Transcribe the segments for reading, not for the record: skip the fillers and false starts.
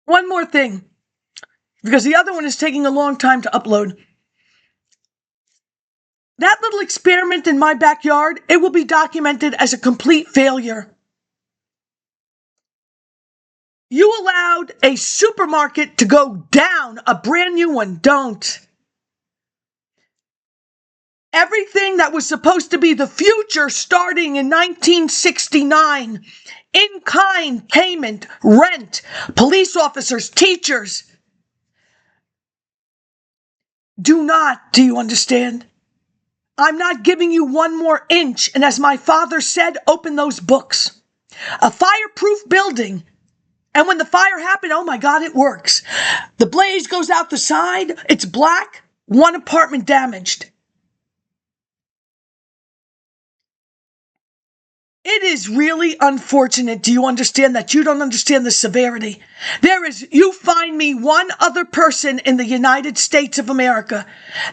One more thing, because the other one is taking a long time to upload. That little experiment in my backyard, it will be documented as a complete failure. You allowed a supermarket to go down, a brand new one. Don't. Everything that was supposed to be the future starting in 1969, in-kind payment, rent, police officers, teachers. Do you understand? I'm not giving you one more inch, and as my father said, open those books. A fireproof building. And when the fire happened, oh my God, it works. The blaze goes out the side, it's black, one apartment damaged. It is really unfortunate, do you understand, that you don't understand the severity? You find me one other person in the United States of America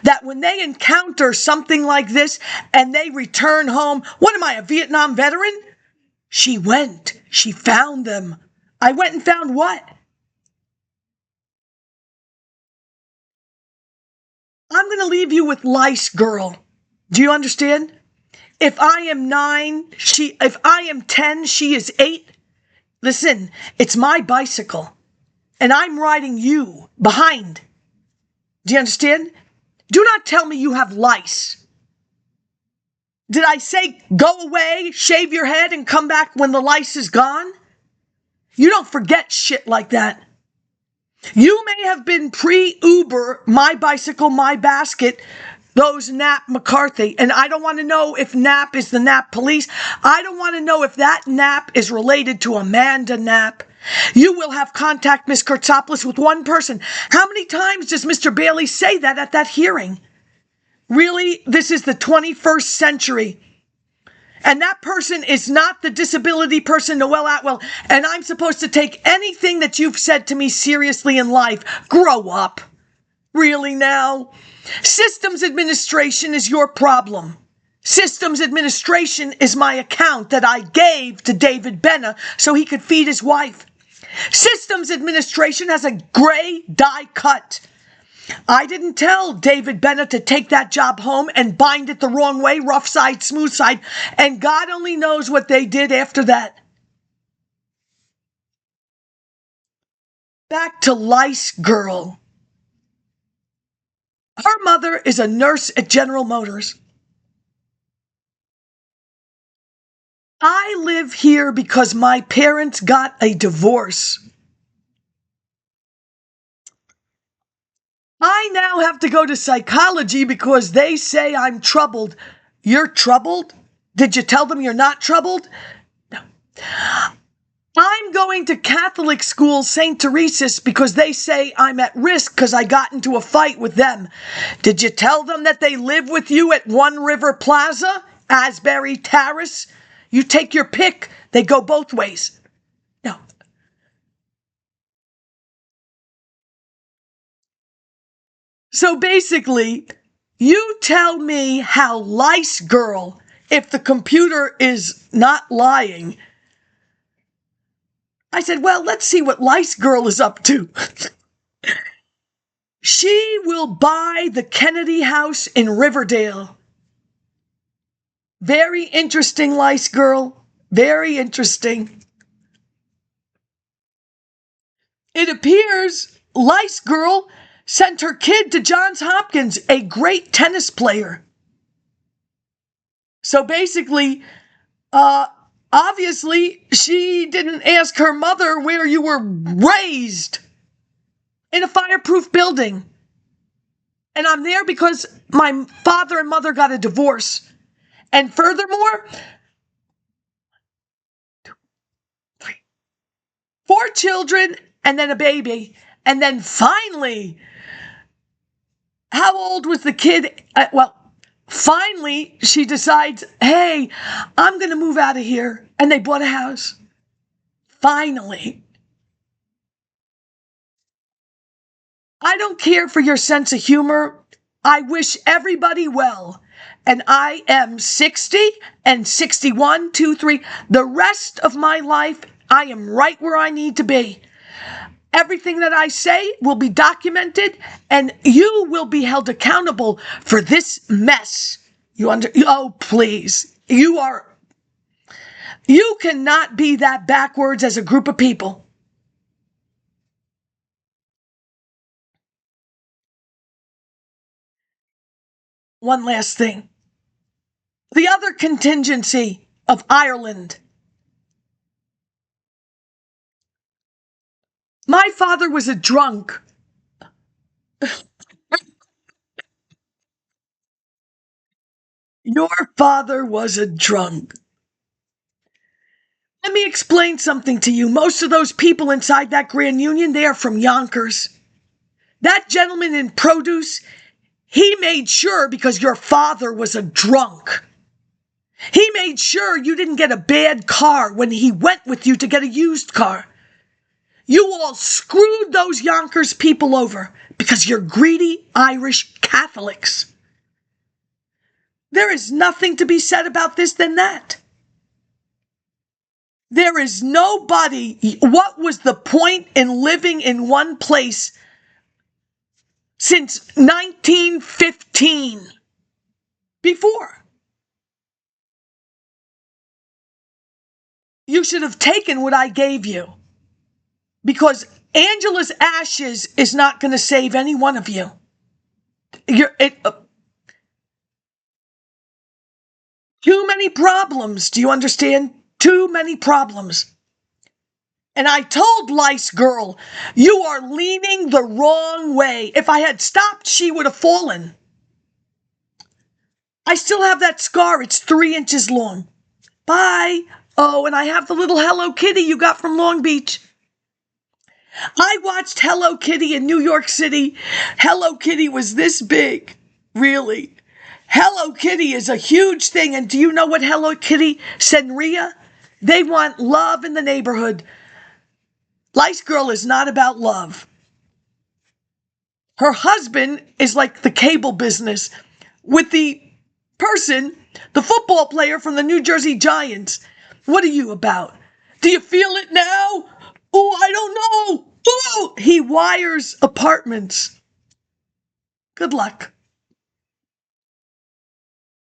that when they encounter something like this and they return home, what am I, a Vietnam veteran? She found them. I went and found what? I'm going to leave you with LICE, girl. Do you understand? If I am 9, if I am 10, she is 8. Listen, it's my bicycle, and I'm riding you behind. Do you understand? Do not tell me you have lice. Did I say go away, shave your head, and come back when the lice is gone? You don't forget shit like that. You may have been pre-Uber, my bicycle, my basket, those Knapp McCarthy. And I don't want to know if Knapp is the Knapp police. I don't want to know if that Knapp is related to Amanda Knapp. You will have contact, Miss Kurtzopoulos, with one person. How many times does Mr. Bailey say that at that hearing? Really? This is the 21st century. And that person is not the disability person, Noelle Atwell. And I'm supposed to take anything that you've said to me seriously in life. Grow up. Really now? Systems administration is your problem. Systems administration is my account that I gave to David Benna so he could feed his wife. Systems administration has a gray die cut. I didn't tell David Benna to take that job home and bind it the wrong way, rough side, smooth side, and God only knows what they did after that. Back to LICE, girl. Her mother is a nurse at General Motors. I live here because my parents got a divorce. I now have to go to psychology because they say I'm troubled. You're troubled? Did you tell them you're not troubled? No. I'm going to Catholic school, St. TERRACE, because they say I'm at risk because I got into a fight with them. Did you tell them that they live with you at One River Plaza, ASBURY, TERRACE? You take your pick. They go both ways. No. So basically, you tell me how LICE, girl, if the computer is not lying. I said, well, let's see what LICE girl is up to. She will buy the Kennedy House in Riverdale. Very interesting, LICE girl. Very interesting. It appears LICE girl sent her kid to Johns Hopkins, a great tennis player. So basically, obviously, she didn't ask her mother where you were raised in a fireproof building. And I'm there because my father and mother got a divorce. And furthermore, 4 children and then a baby. And then finally, how old was the kid? Finally, she decides, hey, I'm going to move out of here. And they bought a house. Finally. I don't care for your sense of humor. I wish everybody well. And I am 60 and 61, 2, 3. The rest of my life, I am right where I need to be. Everything that I say will be documented, and you will be held accountable for this mess. Oh, please. You cannot be that backwards as a group of people. One last thing. The other contingency of Ireland. My father was a drunk. Your father was a drunk. Let me explain something to you. Most of those people inside that Grand Union, they are from Yonkers. That gentleman in produce, he made sure, because your father was a drunk, he made sure you didn't get a bad car when he went with you to get a used car. You all screwed those Yonkers people over because you're greedy Irish Catholics. There is nothing to be said about this than that. There is nobody. What was the point in living in one place since 1915? Before. You should have taken what I gave you. Because Angela's ashes is not going to save any one of you. Too many problems. Do you understand? Too many problems. And I told LICE girl, you are leaning the wrong way. If I had stopped, she would have fallen. I still have that scar. It's 3 inches long. Bye. Oh, and I have the little Hello Kitty you got from Long Beach. I watched Hello Kitty in New York City. Hello Kitty was this big. Really. Hello Kitty is a huge thing. And do you know what Hello Kitty, Senria? They want love in the neighborhood. LICE girl is not about love. Her husband is like the cable business with the person, the football player from the New Jersey Giants. What are you about? Do you feel it now? Oh, I don't know. Oh, he wires apartments. Good luck.